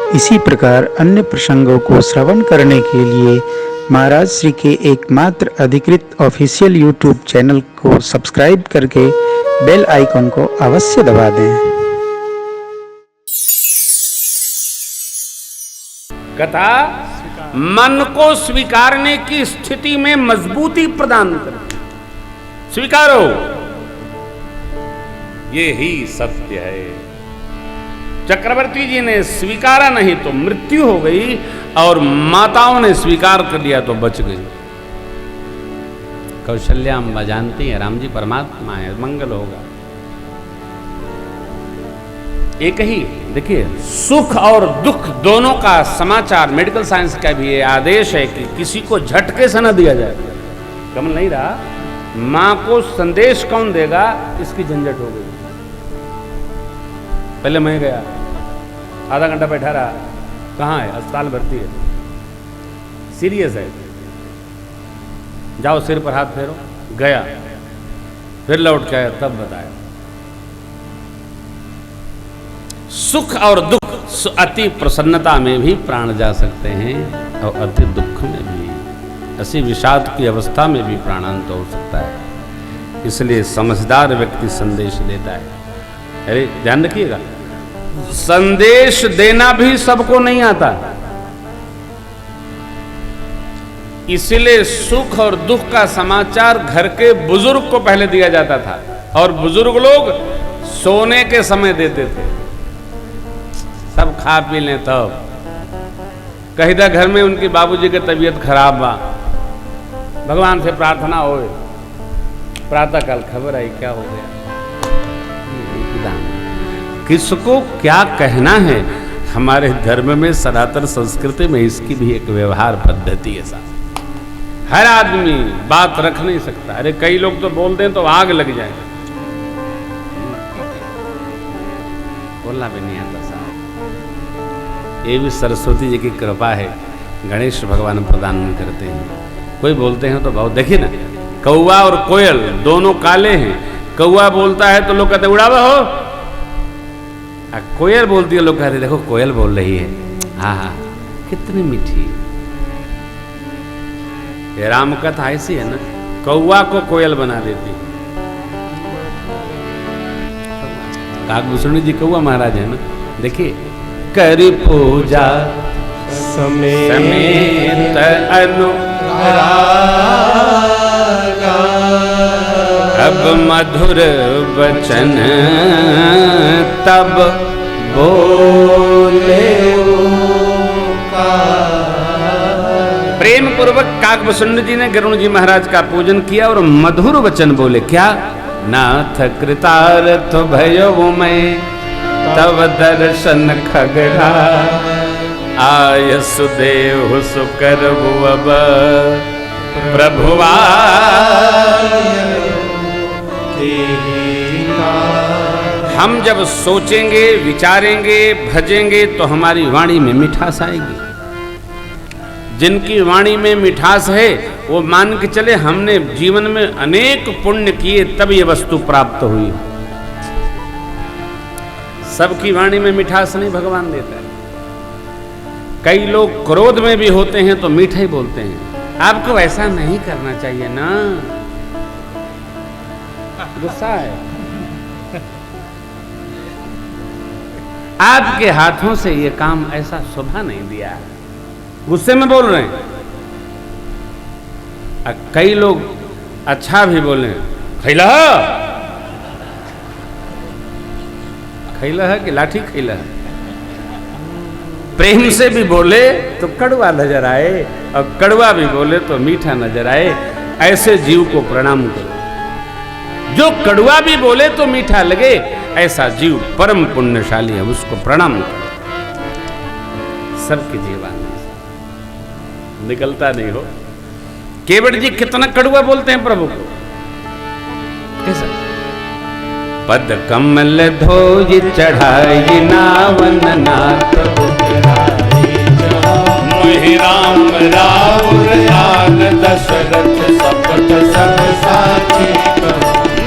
इसी प्रकार अन्य प्रसंगों को श्रवण करने के लिए महाराज श्री के एकमात्र अधिकृत ऑफिशियल यूट्यूब चैनल को सब्सक्राइब करके बेल आइकन को अवश्य दबा दें। कथा मन को स्वीकारने की स्थिति में मजबूती प्रदान करती। स्वीकारो, ये ही सत्य है। चक्रवर्ती जी ने स्वीकारा नहीं तो मृत्यु हो गई, और माताओं ने स्वीकार कर लिया तो बच गई। कौशल्या अम्बा जानती है राम जी परमात्मा है, मंगल होगा। एक ही देखिए, सुख और दुख दोनों का समाचार मेडिकल साइंस का भी ये आदेश है कि किसी को झटके से न दिया जाए। कमल नहीं रहा, मां को संदेश कौन देगा, इसकी झंझट हो गई। पहले मैं गया, आधा घंटा बैठा रहा, कहाँ है, अस्पताल भर्ती है, सीरियस है, जाओ सिर पर हाथ फेरो। गया, फिर लौट के आया, तब बताया। सुख और दुख, अति प्रसन्नता में भी प्राण जा सकते हैं और अति दुख में भी, ऐसी विषाद की अवस्था में भी प्राणांत हो सकता है। इसलिए समझदार व्यक्ति संदेश देता है। अरे ध्यान रखिएगा, संदेश देना भी सबको नहीं आता। इसलिए सुख और दुख का समाचार घर के बुजुर्ग को पहले दिया जाता था, और बुजुर्ग लोग सोने के समय देते थे। सब खा पी लें तब कहीं दा घर में उनकी बाबूजी की तबीयत खराब बा, भगवान से प्रार्थना हो, प्रातः काल खबर आई क्या हो गया। किसको क्या कहना है, हमारे धर्म में सनातन संस्कृति में इसकी भी एक व्यवहार पद्धति है साहब। हर आदमी बात रख नहीं सकता। अरे कई लोग तो बोल दें तो आग लग जाए, बोलना भी नहीं आता साहब। ये भी सरस्वती जी की कृपा है, गणेश भगवान प्रदान करते हैं। कोई बोलते हैं तो बहुत, देखिए ना, कौवा और कोयल दोनों काले हैं। कौवा बोलता है तो लोग कहते उड़ावा हो, कोयल बोलती है लोग कहते देखो कोयल बोल रही है, हाँ हाँ कितनी मीठी। ये राम कथा ऐसी है ना, कौवा को कोयल बना देती। काकभूषणी जी कौवा महाराज है ना, देखिए। करी पूजा समेत अनुरागा, अब मधुर वचन तब बोले। प्रेम पूर्वक काकभूषण जी ने गरुण जी महाराज का पूजन किया और मधुर वचन बोले। क्या? नाथ कृतार्थ भयो मैं तब दर्शन खगड़ा, आय सुदेव सुकर अब प्रभुआ। हम जब सोचेंगे, विचारेंगे, भजेंगे तो हमारी वाणी में मिठास आएगी। जिनकी वाणी में मिठास है वो मान के चले हमने जीवन में अनेक पुण्य किए तब ये वस्तु प्राप्त हुई। सबकी वाणी में मिठास नहीं भगवान देता है। कई लोग क्रोध में भी होते हैं तो मीठा ही बोलते हैं। आपको ऐसा नहीं करना चाहिए ना, गुस्सा है। आपके हाथों से ये काम ऐसा शोभा नहीं दिया, गुस्से में बोल रहे हैं। कई लोग अच्छा भी बोले, खैला खैला है कि लाठी खैला है। प्रेम से भी बोले तो कड़वा नजर आए, और कड़वा भी बोले तो मीठा नजर आए। ऐसे जीव को प्रणाम करो। जो कड़वा भी बोले तो मीठा लगे, ऐसा जीव परम पुण्यशाली है, उसको प्रणाम करो। सबके जीवन निकलता नहीं हो। केवट जी कितना कड़वा बोलते हैं प्रभु को, कैसा? पद कमल धोई चढ़ाई नावन नाथ, मोहि राम राउर आन दशरथ सपथ सब साथी,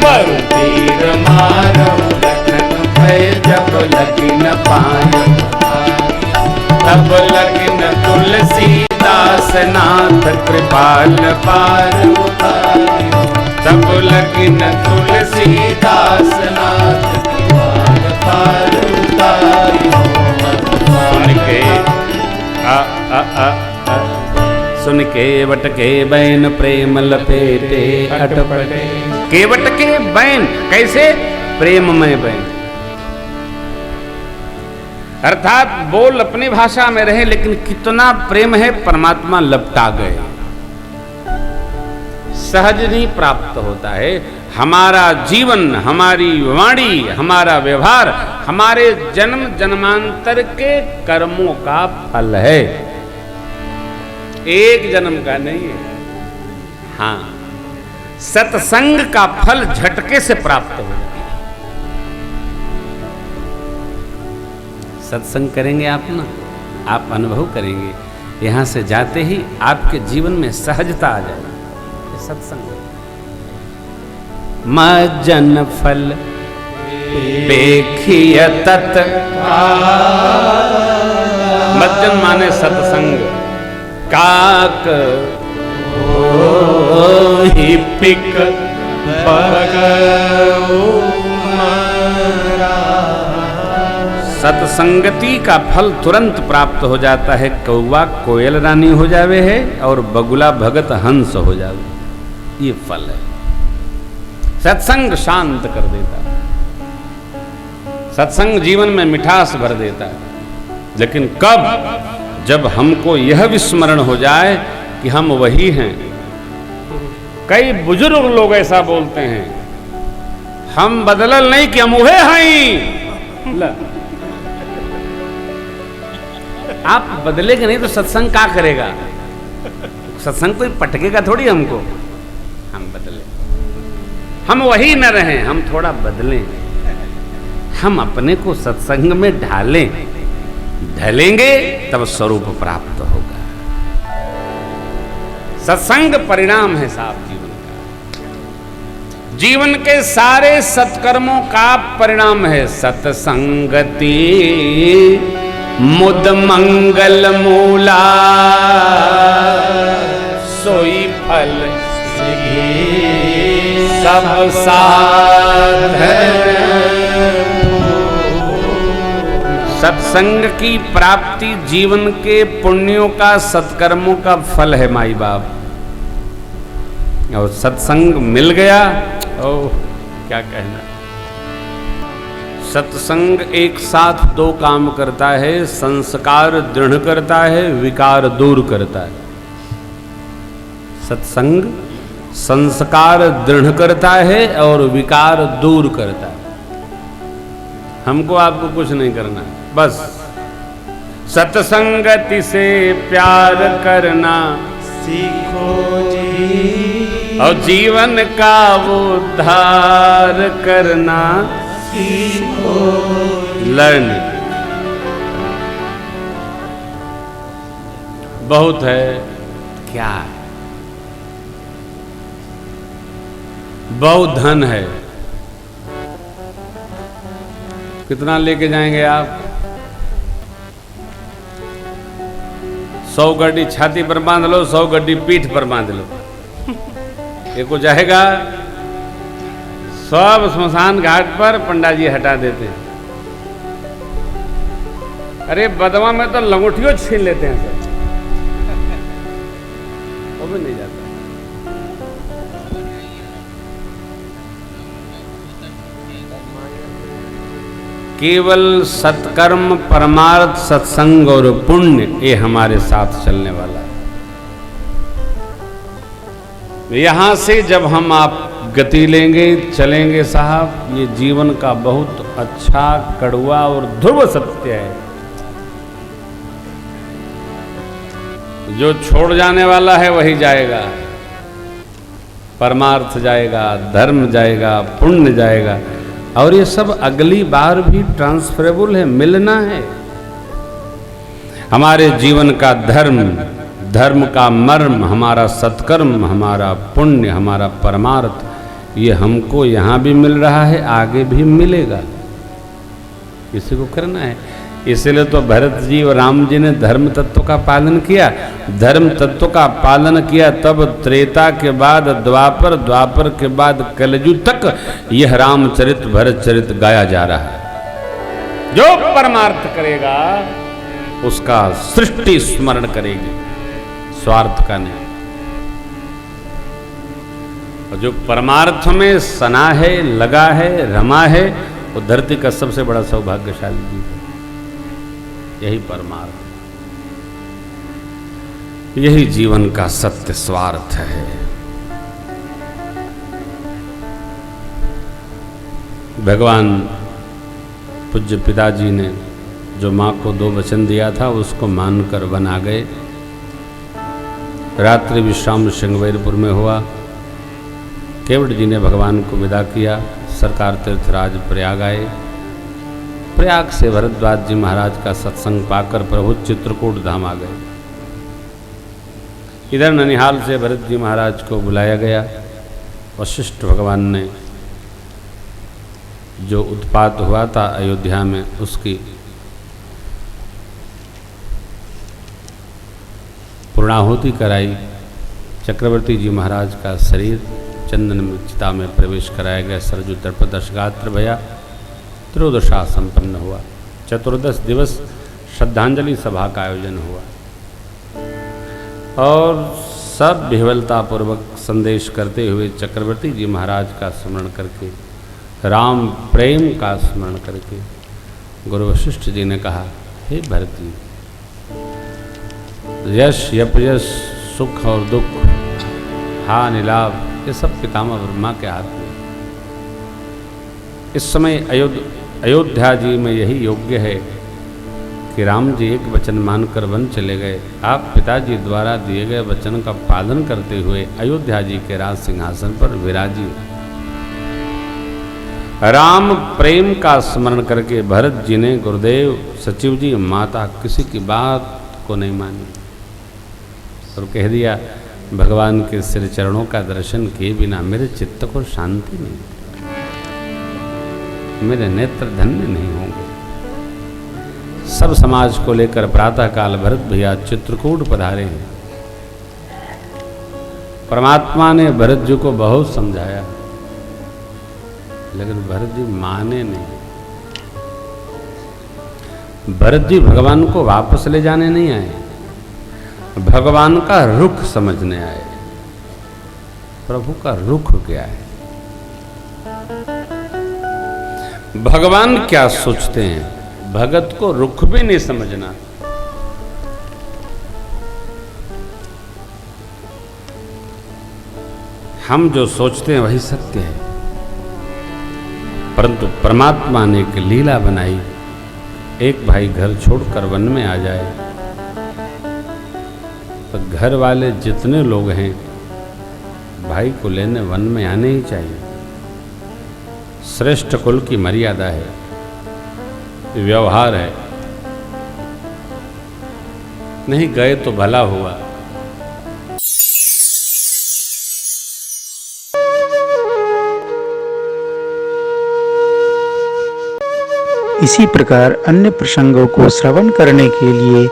मरु तीर मारऊ लखन भय जब लगी न पाए। तब लगिन तुलसीदास नाथ कृपाल पार उतारियो, तब लगिन तुलसीदास नाथ कृपाल पार उतारियो। सुन के सुन केवट के बैन प्रेम लपेटे अटपटे। केवट के बैन कैसे? प्रेममय बैन, अर्थात बोल अपनी भाषा में रहे लेकिन कितना प्रेम है परमात्मा लपटा गए। सहज नहीं प्राप्त होता है। हमारा जीवन, हमारी वाणी, हमारा व्यवहार हमारे जन्म जन्मांतर के कर्मों का फल है, एक जन्म का नहीं है। हाँ, सत्संग का फल झटके से प्राप्त हो जाता है। सत्संग करेंगे आप ना, आप अनुभव करेंगे, यहां से जाते ही आपके जीवन में सहजता आ जाएगी। सत्संग मज्जन फल पेखिय तत्, मज्जन माने सत्संग, काक ही पिक सत्संगति का फल तुरंत प्राप्त हो जाता है। कौवा कोयल रानी हो जावे है और बगुला भगत हंस हो जावे, ये फल है। सत्संग शांत कर देता है, सत्संग जीवन में मिठास भर देता है। लेकिन कब? जब हमको यह विस्मरण हो जाए कि हम वही हैं। कई बुजुर्ग लोग ऐसा बोलते हैं, हम बदलल नहीं कि हम उहे हैं। आप बदलेंगे नहीं तो सत्संग क्या करेगा? सत्संग कोई पटकेगा थोड़ी हमको। हम बदले, हम वही न रहें, हम थोड़ा बदलें, हम अपने को सत्संग में ढालें, ढलेंगे तब स्वरूप प्राप्त होगा। सत्संग परिणाम है साहब जीवन का, जीवन के सारे सत्कर्मों का परिणाम है। सत्संगति मुद मंगल मूला, सोई फल सब साधन। सत्संग की प्राप्ति जीवन के पुण्यों का, सत्कर्मों का फल है माई बाप। और सत्संग मिल गया, ओह क्या कहना। सत्संग एक साथ दो काम करता है, संस्कार दृढ़ करता है, विकार दूर करता है। सत्संग संस्कार दृढ़ करता है और विकार दूर करता है। हमको आपको कुछ नहीं करना, बस सत्संगति से प्यार करना सीखो जी, और जीवन का उद्धार करना सीखो। लर्न बहुत है, क्या है? बहुत धन है, कितना लेके जाएंगे आप? 100 गड्डी छाती पर बांध लो, 100 गड्डी पीठ पर बांध लो, ये को जाएगा? सब स्मशान घाट पर पंडा जी हटा देते हैं। अरे बदवा में तो लंगोटियों छीन लेते हैं सब, वो भी नहीं जाता। केवल सत्कर्म, परमार्थ, सत्संग और पुण्य, ये हमारे साथ चलने वाला है। यहां से जब हम आप गति लेंगे, चलेंगे साहब, ये जीवन का बहुत अच्छा, कड़वा और ध्रुव सत्य है। जो छोड़ जाने वाला है वही जाएगा, परमार्थ जाएगा, धर्म जाएगा, पुण्य जाएगा, और ये सब अगली बार भी ट्रांसफरेबल है, मिलना है। हमारे जीवन का धर्म, धर्म का मर्म, हमारा सत्कर्म, हमारा पुण्य, हमारा परमार्थ, ये हमको यहाँ भी मिल रहा है, आगे भी मिलेगा। इसी को करना है। इसलिए तो भरत जी और राम जी ने धर्म तत्व का पालन किया। धर्म तत्व का पालन किया तब त्रेता के बाद द्वापर, द्वापर के बाद कलयुग तक यह रामचरित भरत चरित गाया जा रहा है। जो परमार्थ करेगा उसका सृष्टि स्मरण करेगी, स्वार्थ का नहीं। और जो परमार्थ में सना है, लगा है, रमा है, वो धरती का सबसे बड़ा सौभाग्यशाली जीव है। यही परमार्थ, यही जीवन का सत्य स्वार्थ है। भगवान पूज्य पिताजी ने जो माँ को 2 वचन दिया था उसको मानकर वन आ गए। रात्रि विश्राम श्रृंगवेरपुर में हुआ। केवट जी ने भगवान को विदा किया। सरकार तीर्थराज प्रयाग आए। प्रयाग से भरद्वाज जी महाराज का सत्संग पाकर प्रभु चित्रकूट धाम आ गए। इधर ननिहाल से भरत जी महाराज को बुलाया गया। वशिष्ठ भगवान ने जो उत्पात हुआ था अयोध्या में उसकी पूर्णाहुति कराई। चक्रवर्ती जी महाराज का शरीर चंदन में चिता में प्रवेश कराया गया। सरजू तर्प दशगात्र भया। त्रयोदशा संपन्न हुआ। 14 दिवस श्रद्धांजलि सभा का आयोजन हुआ और सब विह्वलतापूर्वक संदेश करते हुए चक्रवर्ती जी महाराज का स्मरण करके, राम प्रेम का स्मरण करके गुरु वशिष्ठ जी ने कहा, हे भरत जी, यश यपयश सुख और दुख, हानि लाभ, ये सब पितामह ब्रह्मा के हाथ में। इस समय अयोध्या जी में यही योग्य है कि राम जी एक वचन मानकर वन चले गए। आप पिताजी द्वारा दिए गए वचन का पालन करते हुए अयोध्या जी के राज सिंहासन पर विराजी। राम प्रेम का स्मरण करके भरत जी ने गुरुदेव, सचिव जी, माता, किसी की बात को नहीं मानी और कह दिया, भगवान के सिर चरणों का दर्शन किए बिना मेरे चित्त को शांति नहीं, मेरे नेत्र धन्य नहीं होंगे। सब समाज को लेकर प्रातःकाल भरत भैया चित्रकूट पधारे हैं। परमात्मा ने भरत जी को बहुत समझाया लेकिन भरत जी माने नहीं। भरत जी भगवान को वापस ले जाने नहीं आए, भगवान का रुख समझने आए। प्रभु का रुख क्या है, भगवान क्या सोचते हैं, भगत को रुख भी नहीं समझना। हम जो सोचते हैं वही सत्य है, परंतु परमात्मा ने एक लीला बनाई। एक भाई घर छोड़कर वन में आ जाए तो घर वाले जितने लोग हैं भाई को लेने वन में आने ही चाहिए। श्रेष्ठ कुल की मर्यादा है, व्यवहार है। नहीं गए तो भला हुआ। इसी प्रकार अन्य प्रसंगों को श्रवण करने के लिए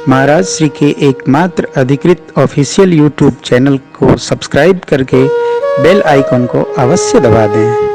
महाराज श्री के एकमात्र अधिकृत ऑफिशियल यूट्यूब चैनल को सब्सक्राइब करके बेल आइकन को अवश्य दबा दें।